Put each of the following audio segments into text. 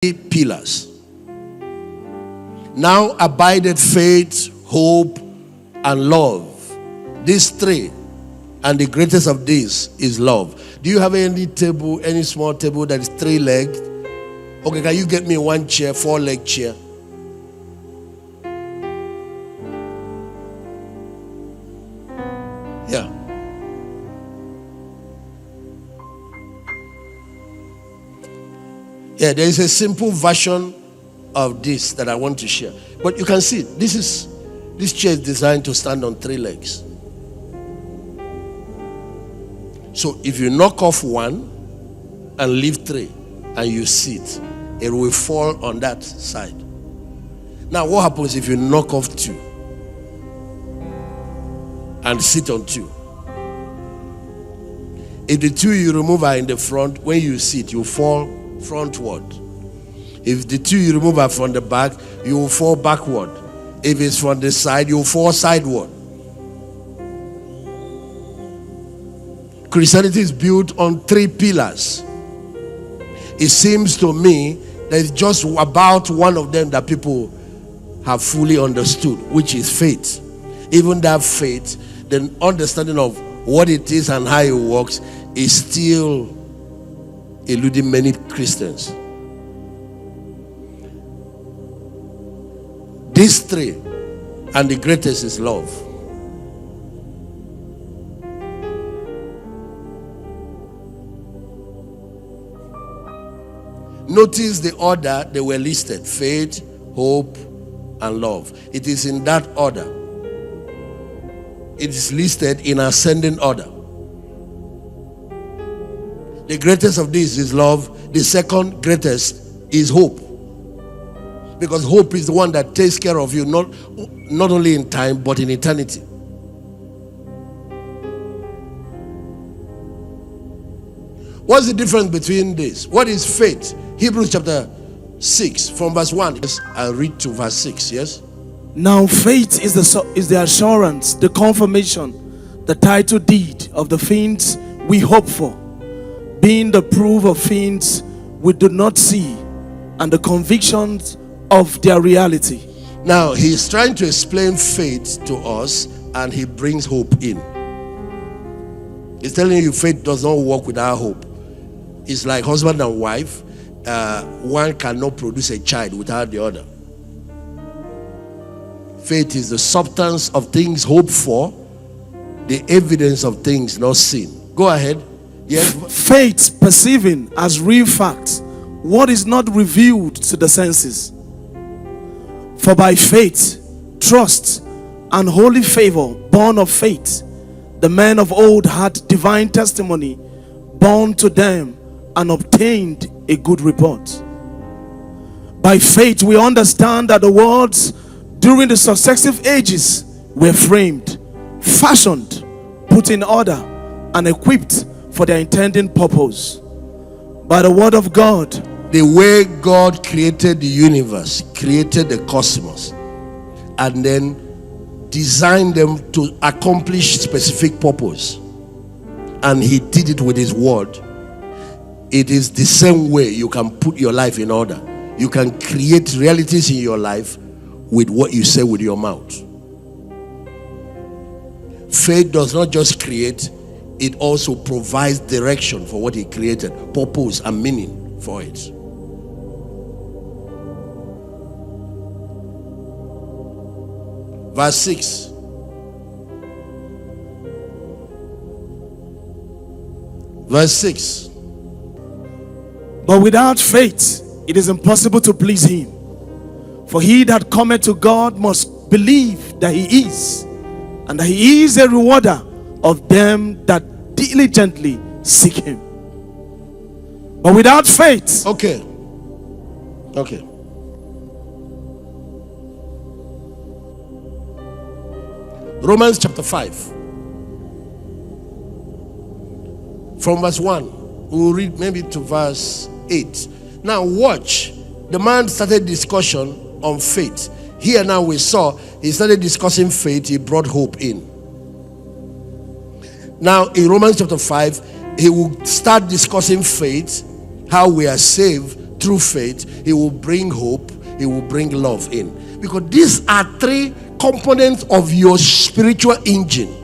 pillars. Now abideth faith, hope, and love. These three, and the greatest of these is love. Do you have any table, any small table that is 3 legged? Okay, can you get me one chair, 4-leg chair? Yeah. Yeah, there is a simple version of this that I want to share. But you can see, this chair is designed to stand on 3 legs. So if you knock off one and leave 3 and you sit, it will fall on that side. Now what happens if you knock off 2 and sit on 2? If the 2 you remove are in the front, when you sit, you fall frontward. If the 2 you remove are from the back, you will fall backward. If it's from the side, you will fall sideward. Christianity is built on 3 pillars. It seems to me that it's just about one of them that people have fully understood, which is faith. Even that faith, the understanding of what it is and how it works, is still eluding many Christians. These 3, and the greatest is love. Notice the order they were listed: faith, hope, and love. It is in that order. It is listed in ascending order. The greatest of these is love. The second greatest is hope. Because hope is the one that takes care of you, not only in time, but in eternity. What's the difference between this? What is faith? Hebrews chapter 6 from verse 1. Yes, I'll read to verse 6. Yes. Now faith is the assurance, the confirmation, the title deed of the things we hope for, being the proof of things we do not see, and the convictions of their reality. Now he's trying to explain faith to us, and he brings hope in. He's telling you faith does not work without hope. It's like husband and wife. One cannot produce a child without the other. Faith is the substance of things hoped for, the evidence of things not seen. Go ahead. Yes. Faith perceiving as real facts what is not revealed to the senses. For by faith, trust, and holy favor born of faith, the men of old had divine testimony born to them and obtained a good report. By faith we understand that the worlds during the successive ages were framed, fashioned, put in order, and equipped for their intended purpose. By the word of God, the way God created the universe, created the cosmos, and then designed them to accomplish specific purpose, and he did it with his word. It is the same way you can put your life in order. You can create realities in your life with what you say with your mouth. Faith does not just create, it also provides direction for what he created, purpose and meaning for it. Verse 6. Verse 6. But without faith it is impossible to please him. For he that cometh to God must believe that he is, and that he is a rewarder of them that diligently seek him. But without faith. Okay. Romans chapter 5. From verse 1. We'll read maybe to verse 8. Now watch. The man started discussion on faith. Here now we saw he started discussing faith. He brought hope in. Now in Romans chapter 5, he will start discussing faith, how we are saved through faith, he will bring hope, he will bring love in. Because these are three components of your spiritual engine.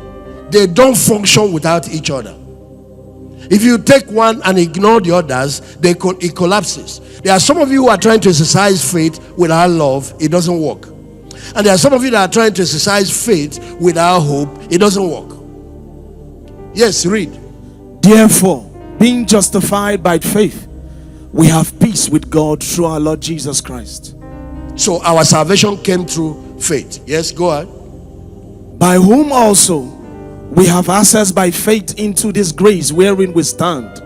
They don't function without each other. If you take one and ignore the others, it collapses. There are some of you who are trying to exercise faith without love, it doesn't work. And there are some of you that are trying to exercise faith without hope, it doesn't work. Yes, read. Therefore, being justified by faith, we have peace with God through our Lord Jesus Christ. So our salvation came through faith. Yes, go on. By whom also we have access by faith into this grace wherein we stand,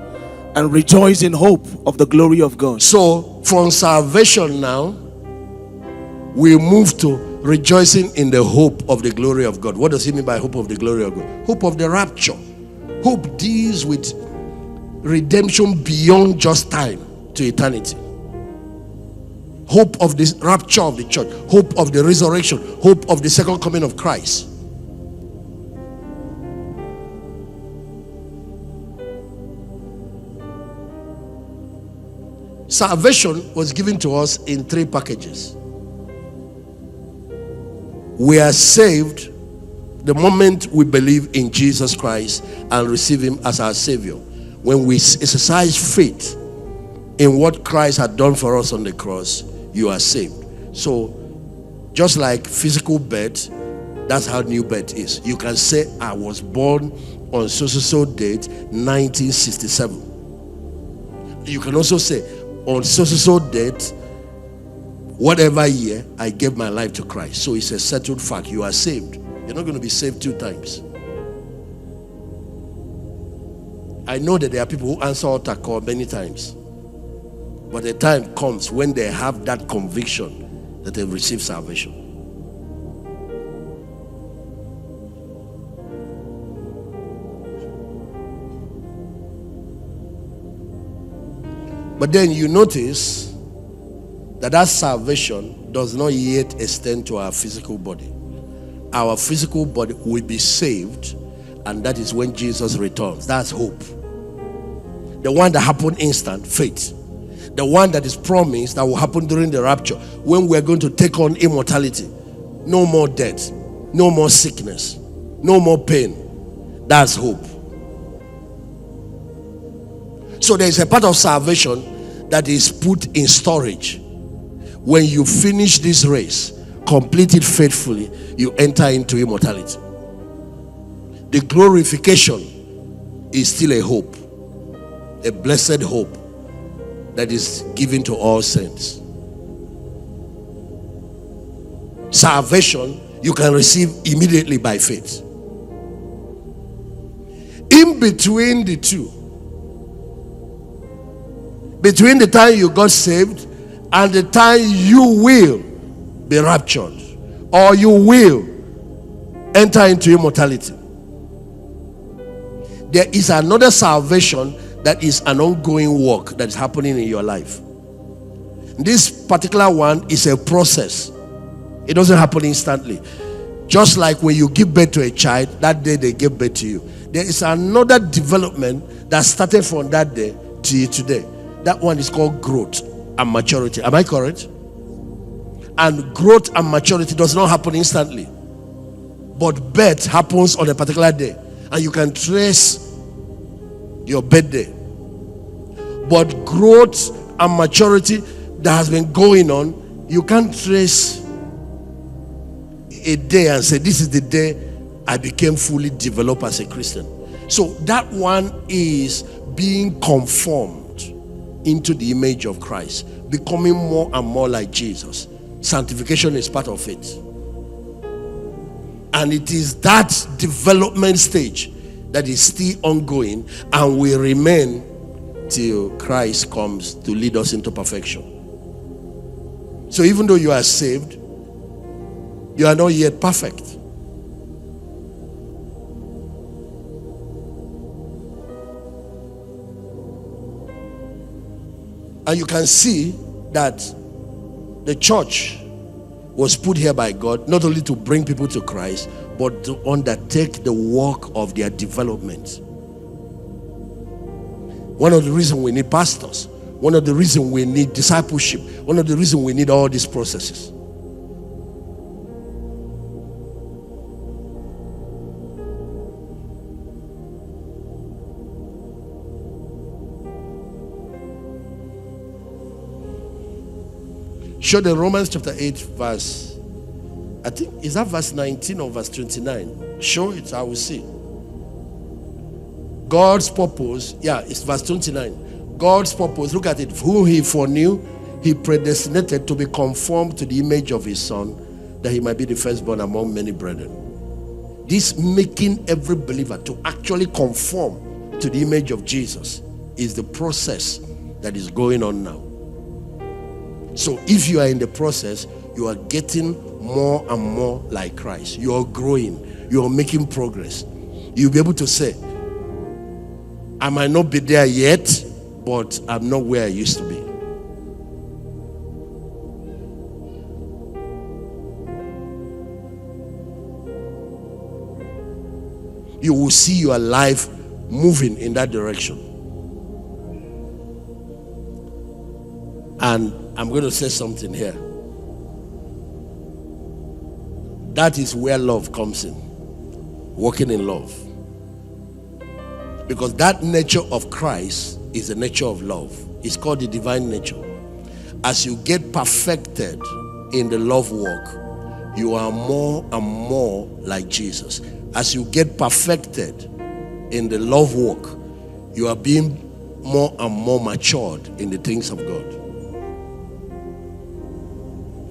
and rejoice in hope of the glory of God. So from salvation now, we move to rejoicing in the hope of the glory of God. What does he mean by hope of the glory of God? Hope of the rapture. Hope deals with redemption beyond just time to eternity. Hope of the rapture of the church. Hope of the resurrection. Hope of the second coming of Christ. Salvation was given to us in three packages. We are saved the moment we believe in Jesus Christ and receive him as our Savior. When we exercise faith in what Christ had done for us on the cross, you are saved. So just like physical birth, that's how new birth is. You can say, I was born on so date 1967. You can also say, on so date, whatever year, I gave my life to Christ. So it's a settled fact. You are saved. You're not going to be saved two times. I know that there are people who answer altar call many times, but the time comes when they have that conviction that they've received salvation. But then you notice that salvation does not yet extend to our physical body. Our physical body will be saved, and that is when Jesus returns. That's hope. The one that happened instant, faith. The one that is promised that will happen during the rapture, when we're going to take on immortality. No more death, no more sickness, no more pain. That's hope. So there is a part of salvation that is put in storage. When you finish this race, complete it faithfully, you enter into immortality. The glorification is still a hope, a blessed hope that is given to all saints. Salvation you can receive immediately by faith. In between the two, between the time you got saved and the time you will be raptured, or you will enter into immortality, there is another salvation that is an ongoing work that is happening in your life. This particular one is a process. It doesn't happen instantly. Just like when you give birth to a child, that day they give birth to you. There is another development that started from that day to today. That one is called growth and maturity. Am I correct? And growth and maturity does not happen instantly, but birth happens on a particular day, and you can trace your birthday. But growth and maturity that has been going on, you can't trace a day and say, this is the day I became fully developed as a Christian. So that one is being conformed into the image of Christ, becoming more and more like Jesus. Sanctification is part of it. And it is that development stage that is still ongoing and will remain till Christ comes to lead us into perfection. So even though you are saved, you are not yet perfect. And you can see that the church was put here by God not only to bring people to Christ, but to undertake the work of their development. One of the reasons we need pastors, One of the reasons we need discipleship. One of the reasons we need all these processes. Show the Romans chapter 8 verse, I think, is that verse 19 or verse 29? Show it, I will see. God's purpose, yeah, it's verse 29. God's purpose, look at it. Who he foreknew, he predestinated to be conformed to the image of his son, that he might be the firstborn among many brethren. This making every believer to actually conform to the image of Jesus is the process that is going on now. So if you are in the process, you are getting more and more like Christ. You are growing. You are making progress. You'll be able to say, I might not be there yet, but I'm not where I used to be. You will see your life moving in that direction. And I'm going to say something here. That is where love comes in. Walking in love. Because that nature of Christ is the nature of love. It's called the divine nature. As you get perfected in the love walk, you are more and more like Jesus. As you get perfected in the love walk, you are being more and more matured in the things of God.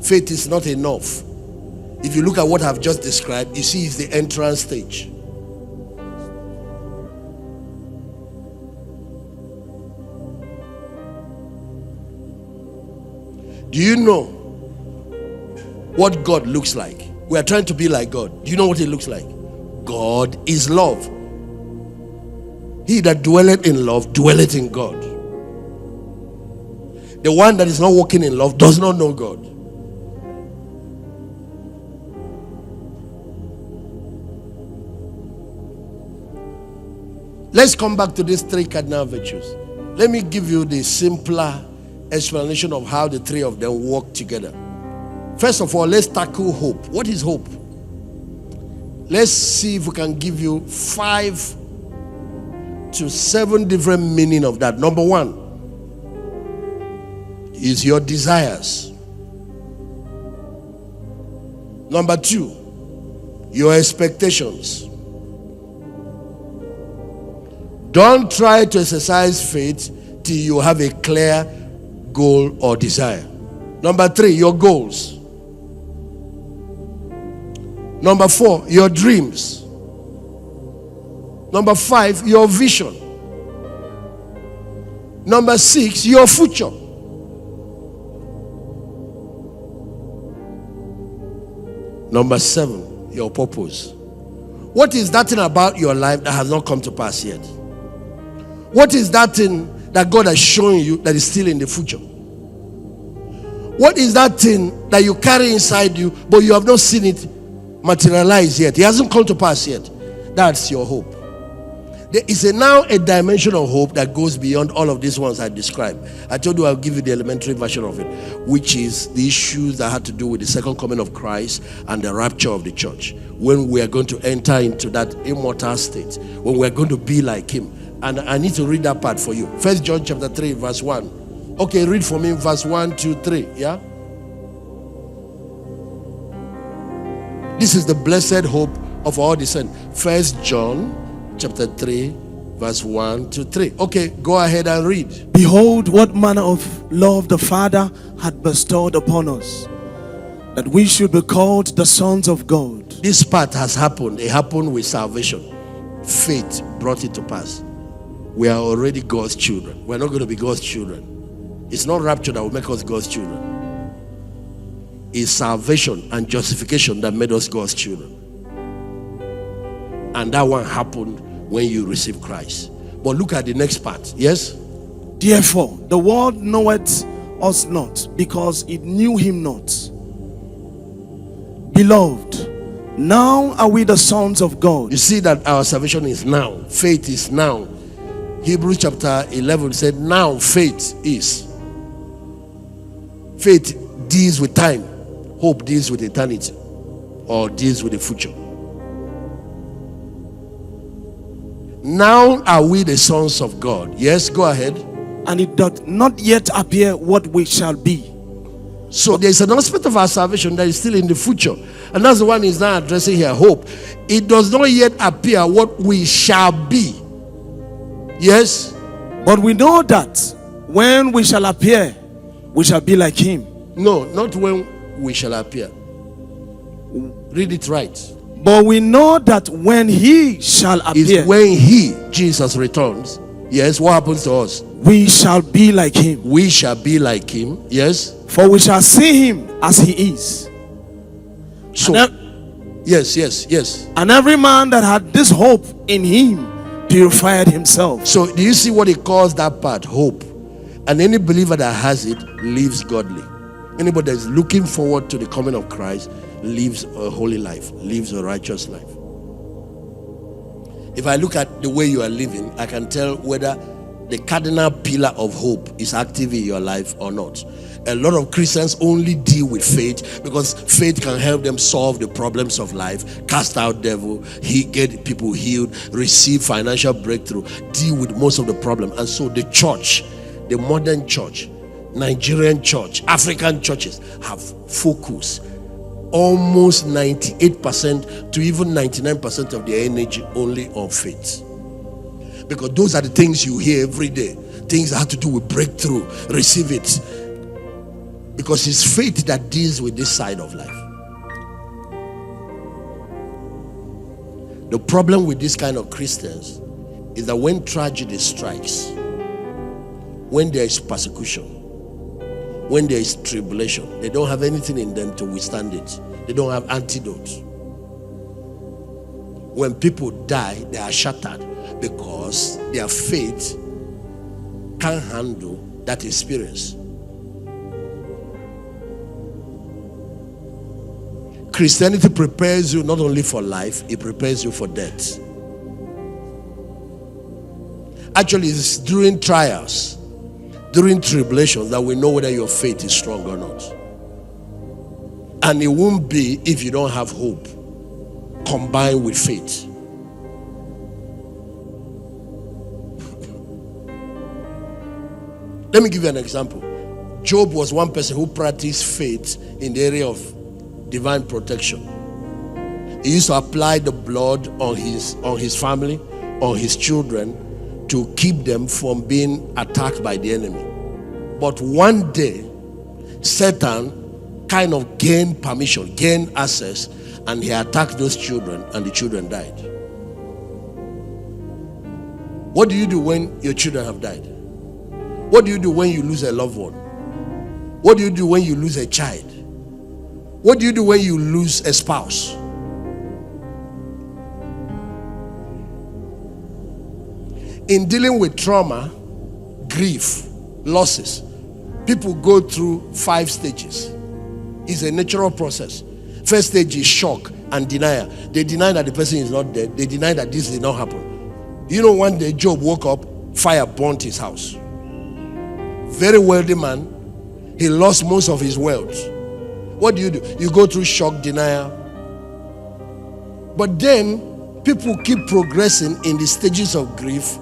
Faith is not enough. If you look at what I've just described, you see it's the entrance stage. Do you know what God looks like? We are trying to be like God. Do you know what He looks like? God is love. He that dwelleth in love dwelleth in God. The one that is not walking in love does not know God. Let's come back to these three cardinal virtues. Let me give you the simpler explanation of how the three of them work together. First of all, let's tackle hope. What is hope? Let's see if we can give you 5 to 7 different meanings of that. Number 1 is your desires. Number 2, your expectations. Don't try to exercise faith till you have a clear goal or desire. Number 3, your goals. Number 4, your dreams. Number 5, your vision. Number 6, your future. Number 7, your purpose. What is that thing about your life that has not come to pass yet? What is that thing that God has shown you that is still in the future? What is that thing that you carry inside you, but you have not seen it materialize yet? It hasn't come to pass yet. That's your hope. There is now a dimension of hope that goes beyond all of these ones I described. I told you I'll give you the elementary version of it, which is the issues that had to do with the second coming of Christ and the rapture of the church. When we are going to enter into that immortal state, when we are going to be like Him. And I need to read that part for you. 1 John chapter 3 verse 1. Okay, read for me verse 1, 2, 3. Yeah? This is the blessed hope of all the saints. 1 John chapter 3 verse 1 to 3. Okay, go ahead and read. Behold, what manner of love the Father had bestowed upon us, that we should be called the sons of God. This part has happened. It happened with salvation. Faith brought it to pass. We are already God's children. We're not going to be God's children. It's not rapture that will make us God's children. It's salvation and justification that made us God's children. And that one happened when you receive Christ. But look at the next part. Yes? Therefore, the world knoweth us not, because it knew Him not. Beloved, now are we the sons of God. You see that our salvation is now. Faith is now. Hebrews chapter 11 said, now faith deals with time, hope deals with eternity, or deals with the future. Now are we the sons of God? Yes, go ahead. And it doth not yet appear what we shall be. So there's an aspect of our salvation that is still in the future, and that's the one he's now addressing here, hope. It does not yet appear what we shall be. Yes, but we know that when we shall appear, we shall be like him. No, not when we shall appear. Read it right. But we know that when he shall appear, is when he, Jesus, returns. Yes, what happens to us? We shall be like him. We shall be like him. Yes. For we shall see him as he is. So, yes. And every man that had this hope in him purified himself. So, do you see what he calls that part? Hope. And any believer that has it lives godly. Anybody that is looking forward to the coming of Christ lives a holy life, lives a righteous life. If I look at the way you are living, I can tell whether the cardinal pillar of hope is active in your life or not. A lot of Christians only deal with faith because faith can help them solve the problems of life, cast out devil, get people healed, receive financial breakthrough, deal with most of the problem. And so the church, the modern church, Nigerian church, African churches have focused almost 98% to even 99% of their energy only on faith. Because those are the things you hear every day. Things that have to do with breakthrough. Receive it. Because it's faith that deals with this side of life. The problem with this kind of Christians is that when tragedy strikes, when there is persecution, when there is tribulation, they don't have anything in them to withstand it. They don't have antidote. When people die, they are shattered because their faith can't handle that experience. Christianity prepares you not only for life, it prepares you for death. Actually, it's during trials, during tribulations, that we know whether your faith is strong or not. And it won't be if you don't have hope combined with faith. Let me give you an example. Job was one person who practiced faith in the area of divine protection. He used to apply the blood on his family, on his children, to keep them from being attacked by the enemy. But one day, Satan kind of gained permission, gained access, and he attacked those children, and the children died. What do you do when your children have died? What do you do when you lose a loved one? What do you do when you lose a child? What do you do when you lose a spouse? In dealing with trauma, grief, losses, people go through 5 stages. It's a natural process. First stage is shock and denial. They deny that the person is not dead. They deny that this did not happen. You know, one day Job woke up, fire burnt his house. Very wealthy man. He lost most of his wealth. What do? You go through shock, denial. But then people keep progressing in the stages of grief.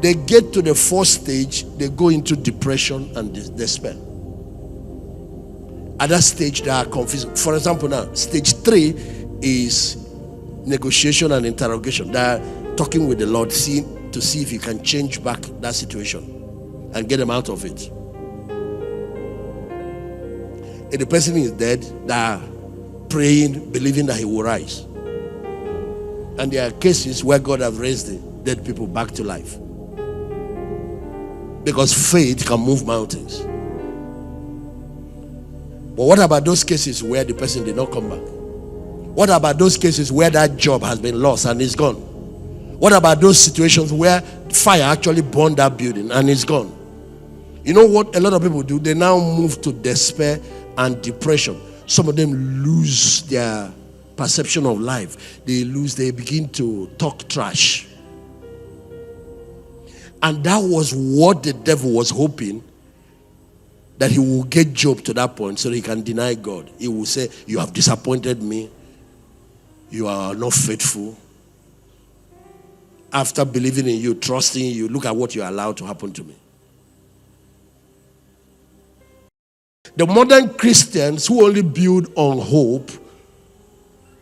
They get to the 4th stage, they go into depression and despair. At that stage, they are confused. For example, now, stage 3 is negotiation and interrogation. They are talking with the Lord, to see if He can change back that situation and get them out of it. If the person is dead, they are praying, believing that he will rise. And there are cases where God has raised the dead people back to life. Because faith can move mountains. But what about those cases where the person did not come back? What about those cases where that job has been lost and is gone? What about those situations where fire actually burned that building and it's gone? You know what a lot of people do? They now move to despair and depression. Some of them lose their perception of life. They begin to talk trash. And that was what the devil was hoping, that he will get Job to that point so he can deny God. He will say, you have disappointed me. You are not faithful. After believing in you, trusting you, look at what you allowed to happen to me. The modern Christians who only build on hope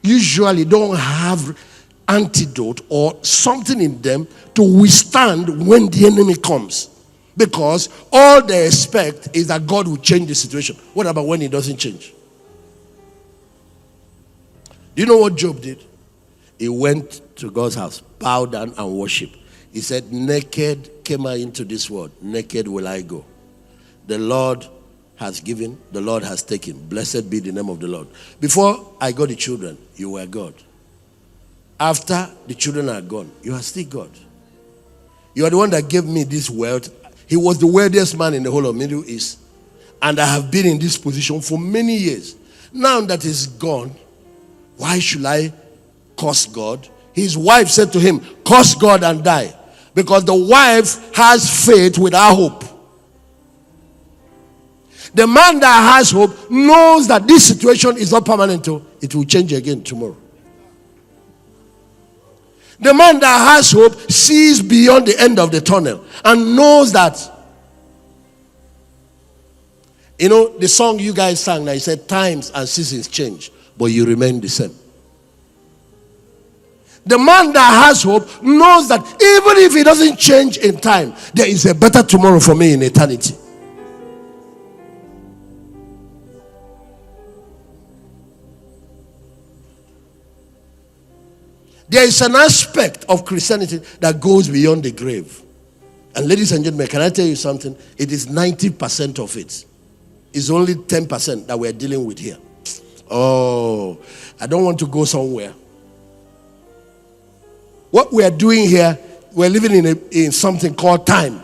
usually don't have antidote or something in them to withstand when the enemy comes. Because all they expect is that God will change the situation. What about when he doesn't change? Do you know what Job did? He went to God's house, bowed down and worshiped. He said, naked came I into this world, naked will I go. The Lord has given, the Lord has taken. Blessed be the name of the Lord. Before I got the children, you were God. After the children are gone, you are still God. You are the one that gave me this wealth. He was the wealthiest man in the whole of Middle East. And I have been in this position for many years. Now that he's gone, why should I curse God? His wife said to him, curse God and die. Because the wife has faith without hope. The man that has hope knows that this situation is not permanent. It will change again tomorrow. The man that has hope sees beyond the end of the tunnel and knows that. You know, the song you guys sang, I said, times and seasons change, but you remain the same. The man that has hope knows that even if it doesn't change in time, there is a better tomorrow for me in eternity. There is an aspect of Christianity that goes beyond the grave. And ladies and gentlemen, can I tell you something? It is 90% of it. It's only 10% that we're dealing with here. Oh, I don't want to go somewhere. What we are doing here, we're living in something called time.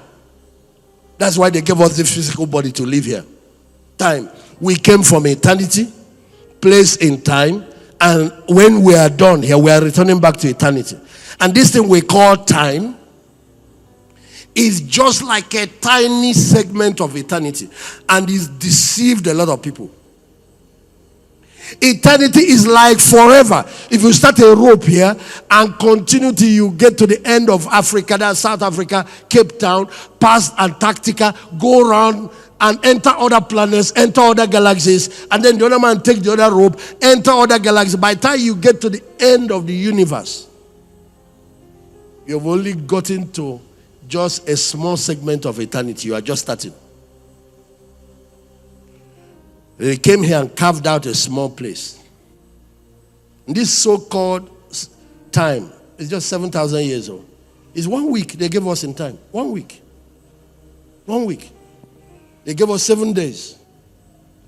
That's why they gave us this physical body to live here. Time. We came from eternity, place in time, and when we are done here, we are returning back to eternity. And this thing we call time is just like a tiny segment of eternity, and it's deceived a lot of people. Eternity is like forever. If you start a rope here and continue till you get to the end of Africa, that's South Africa, Cape Town, past Antarctica, go around and enter other planets, enter other galaxies, and then the other man take the other rope, enter other galaxies. By the time you get to the end of the universe, you've only gotten to just a small segment of eternity. You are just starting. They came here and carved out a small place. And this so-called time is just 7,000 years old. It's 1 week they gave us in time. 1 week. 1 week. They gave us 7 days.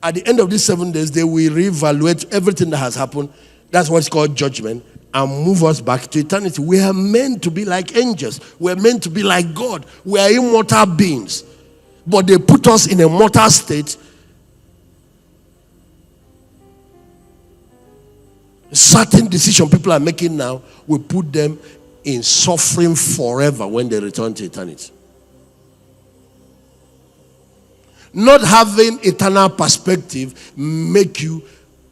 At the end of these 7 days, they will reevaluate everything that has happened. That's what's called judgment. And move us back to eternity. We are meant to be like angels. We are meant to be like God. We are immortal beings. But they put us in a mortal state. Certain decision people are making now will put them in suffering forever when they return to eternity. Not having eternal perspective make you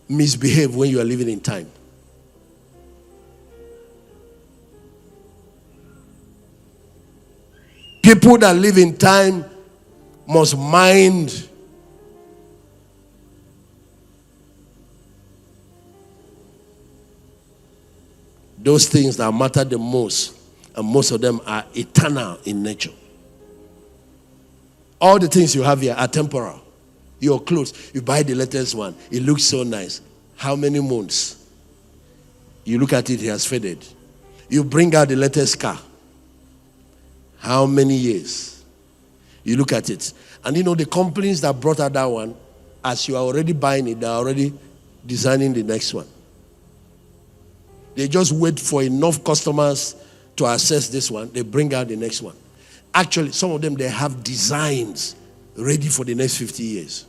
misbehave when you are living in time. People that live in time must mind those things that matter the most, and most of them are eternal in nature. All the things you have here are temporal. Your clothes, you buy the latest one, it looks so nice. How many months? You look at it, it has faded. You bring out the latest car. How many years? You look at it. And you know the companies that brought out that one, as you are already buying it, they are already designing the next one. They just wait for enough customers to access this one. They bring out the next one. Actually, some of them, they have designs ready for the next 50 years.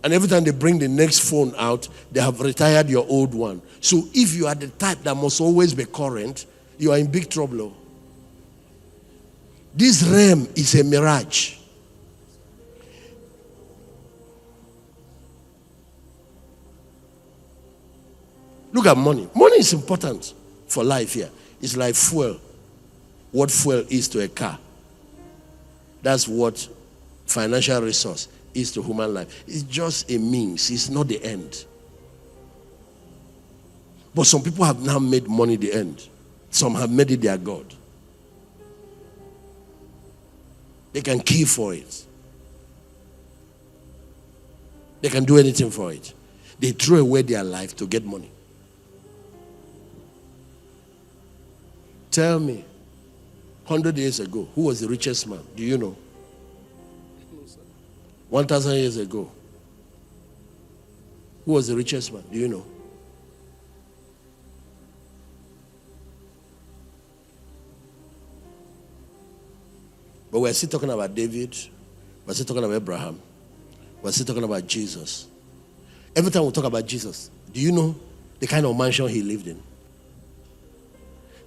And every time they bring the next phone out, they have retired your old one. So if you are the type that must always be current, you are in big trouble. This realm is a mirage. Look at money. Money is important for life here. It's like fuel. What fuel is to a car. That's what financial resource is to human life. It's just a means. It's not the end. But some people have now made money the end. Some have made it their God. They can kill for it. They can do anything for it. They throw away their life to get money. Tell me, 100 years ago, who was the richest man? Do you know? 1,000 years ago, who was the richest man? Do you know? But we're still talking about David. We're still talking about Abraham. We're still talking about Jesus. Every time we talk about Jesus, do you know the kind of mansion he lived in?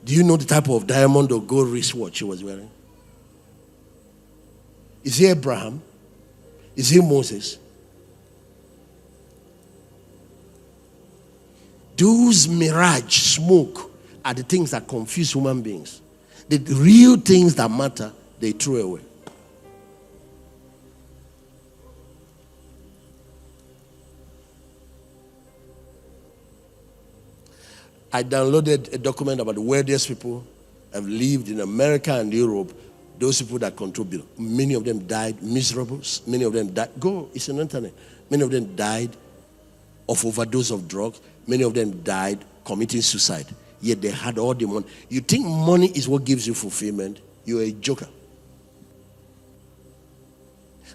Do you know the type of diamond or gold wristwatch he was wearing? Is he Abraham? Is he Moses? Those mirage smoke are the things that confuse human beings. The real things that matter, they throw away. I downloaded a document about the wealthiest people have lived in America and Europe. Those people that contribute, many of them died miserable. Many of them died. Go, it's on the internet. Many of them died of overdose of drugs. Many of them died committing suicide. Yet they had all the money. You think money is what gives you fulfillment? You're a joker.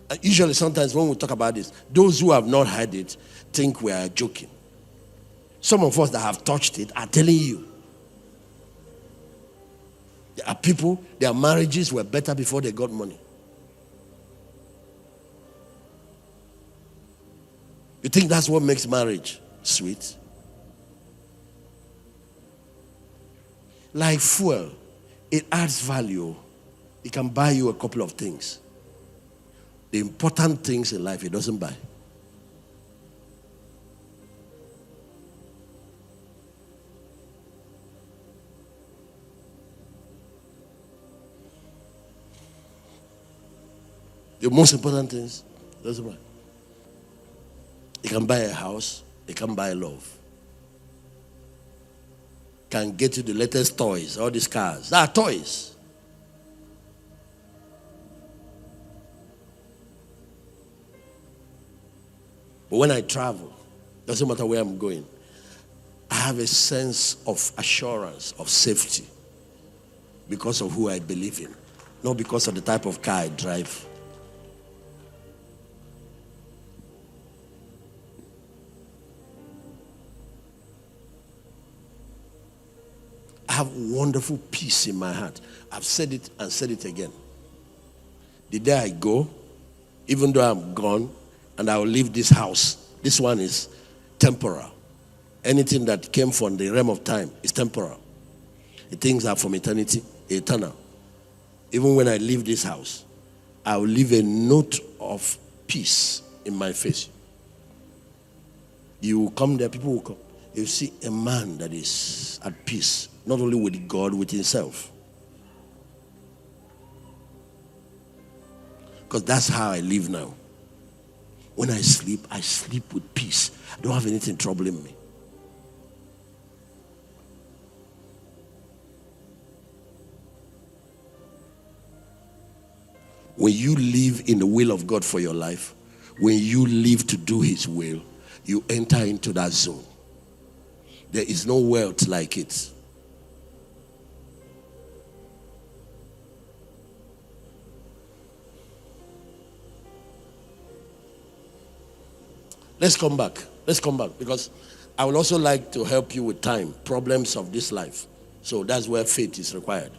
And usually, sometimes when we talk about this, those who have not had it think we are joking. Some of us that have touched it are telling you. There are people, their marriages were better before they got money. You think that's what makes marriage sweet? Like fuel, it adds value. It can buy you a couple of things. The important things in life, it doesn't buy. The most important things, doesn't matter. It can buy a house, it can buy love. Can get you the latest toys, all these cars. They are toys. But when I travel, doesn't matter where I'm going, I have a sense of assurance, of safety, because of who I believe in, not because of the type of car I drive. I have wonderful peace in my heart. I've said it and said it again. The day I go, even though I'm gone, and I will leave this house, this one is temporal. Anything that came from the realm of time is temporal. The things are from eternity, eternal. Even when I leave this house, I will leave a note of peace in my face. You will come there, people will come. You see a man that is at peace, not only with God, with himself. Because that's how I live now. When I sleep with peace. I don't have anything troubling me. When you live in the will of God for your life, when you live to do his will, you enter into that zone. There is no wealth like it. Let's come back because I would also like to help you with time, problems of this life. So that's where faith is required.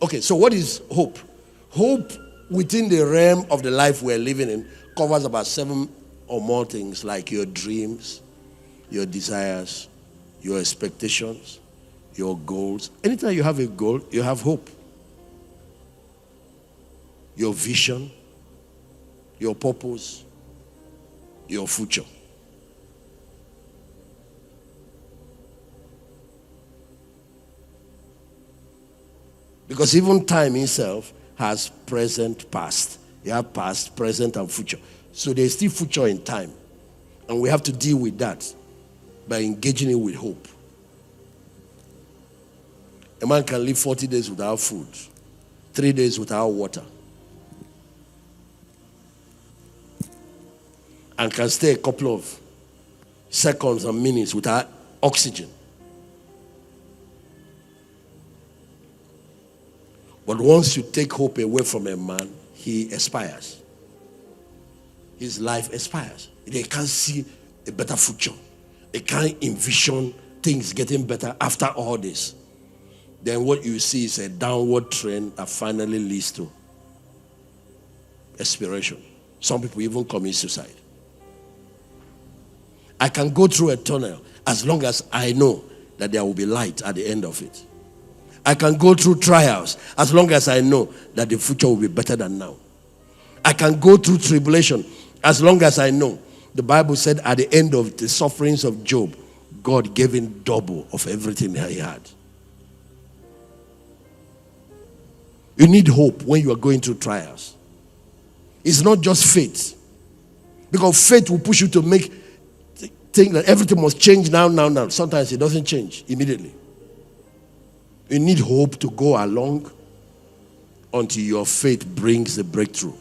Okay, so what is hope? Hope within the realm of the life we're living in covers about 7 or more things, like your dreams, your desires, your expectations, your goals. Anytime you have a goal, you have hope. your vision, your purpose, your future. Because even time itself has present, past. You have past, present, and future. So there's still future in time. And we have to deal with that by engaging it with hope. A man can live 40 days without food, 3 days without water, and can stay a couple of seconds and minutes without oxygen. But once you take hope away from a man, he expires. His life expires. They can't see a better future. They can't envision things getting better after all this. Then what you see is a downward trend that finally leads to expiration. Some people even commit suicide. I can go through a tunnel as long as I know that there will be light at the end of it. I can go through trials as long as I know that the future will be better than now. I can go through tribulation as long as I know. The Bible said at the end of the sufferings of Job, God gave him double of everything that he had. You need hope when you are going through trials. It's not just faith. Because faith will push you to think that everything must change now. Sometimes it doesn't change immediately. You need hope to go along until your faith brings the breakthrough.